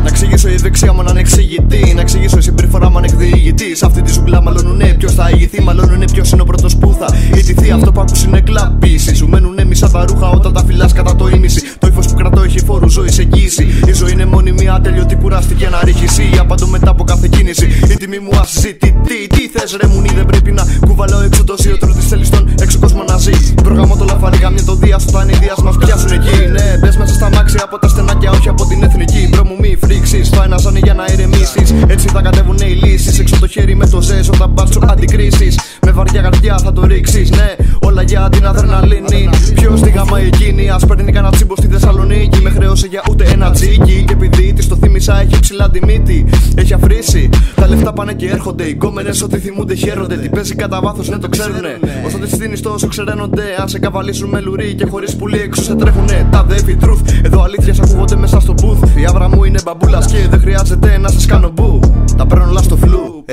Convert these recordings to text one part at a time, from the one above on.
Να εξηγήσω η δεξιά μου ανεξηγητή. Να εξηγήσω η συμπεριφορά μου ανεκδιηγητή. Σ' αυτή τη ζουγκλά μαλώνουνε ποιος θα ηγηθεί. Μαλώνουνε ποιος είναι ο πρώτος που θα ιτηθεί. Αυτό που άκουσες είναι κλαπίση. Σου μένουνε μισά τα ρούχα όταν τα φυλάς κατά το ίμιση. Το ύφος που κρατώ έχει φόρου ζωής εγγύηση. Η ζωή είναι μόνιμη, ατέλειωτη, κουράστηκε αναρρίχηση. Απαντώ μετά από κάθε κίνηση. Η τιμή μου ασυζητητή. Τι θες ρε μουνί, δεν πρέπει να κουβαλάω έξω το ζύο. Της θέλεις τον έξω κόσμο να ζει. Προγραμμώ το λαφάρι, γάμια το δία. Όταν οι δίας μας πιάσουν εκεί. Ναι, μπες μέσα στα μάξια από τα στενάκια, όχι από την εθνική. Μπρο μου μη φρίξεις, φάει ένα ζώνη για να ηρεμήσεις. Έτσι θα κατέβουν οι λύσεις. Έξω το χέρι με το ζέσο, όταν πας αντικρίσεις. Με βαριά καρδιά θα το ρίξεις, ναι, όλα για την αδρεναλίνη. Ποιος τη γάμα εκείνη, ας παίρνει κανένα τσίμπο στη Θεσσαλονίκη. Με χρέωσε για ούτε ένα τζίκι. Και επειδή της το θύμισα, έχει ψηλά τη μύτη. Έχει αφρίσει, τα λεφτά πάνε και έρχονται. Οι κόμενες ό,τι θυμούνται χαίρονται. Τι παίζει κατά βάθος, ναι το ξέρουνε. Όσο τις δίνεις τόσο ξεραίνονται. Αν σε καβαλήσουν με λουρί και χωρίς πουλί έξω σε τρέχουνε. Τα δεύει truth, εδώ αλήθειες ακούγονται μέσα στο booth. Η άβρα μου είναι μπαμπούλας και δεν χρειάζεται να σας κάνω μπου. Τα παίρνω όλα στο φλου.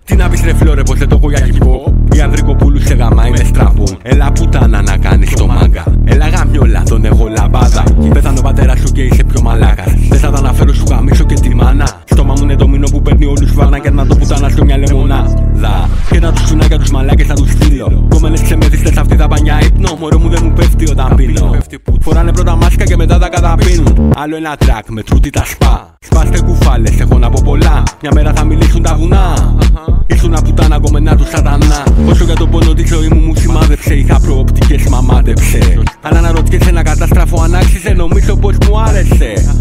Τι να πεις ρε φλόρε, πως δεν το έχω για κυπό. Η Ανδρικοπούλου σε γαμά είναι στραπούν. Έλα πουτάνα να κάνεις το μάγκα. Έλα γαμιόλα, τον έχω λαμπάδα. Πέθανε ο πατέρας σου και είσαι πιο μαλάκας. Δεν θα τα αναφέρω, σου γαμίσω και τη μάνα. Στόμα μου είναι το μήνο που παίρνει όλους βάνα. Και να το πουτάνα στο μια λεμονάδα. Και να τους τσουνά για τους μαλάκες θα τους στείλω. Κόμενες ξεμέθιστες αυτή τα πανιά ύπνο. Μωρό μου δεν μου πέφτει όταν πίνω. Φοράνε πρώτα μάσκα και μετά τα καταπίνουν. Άλλο ένα τρακ με τρούτι τα σπα. Σπάστε κουφάλες, έχω να πω πολλά. Μια μέρα θα μιλήσουν τα βουνά. Ήσουν πουτάνα κομμενά του σατανά. Όσο για τον πόνο τη ζωή μου σημάδεψε. Είχα προοπτικές, μα μάτεψε. Αλλά να ρωτιέσαι ένα κατάστραφο αν άξιζε, νομίζω πως μου άρεσε.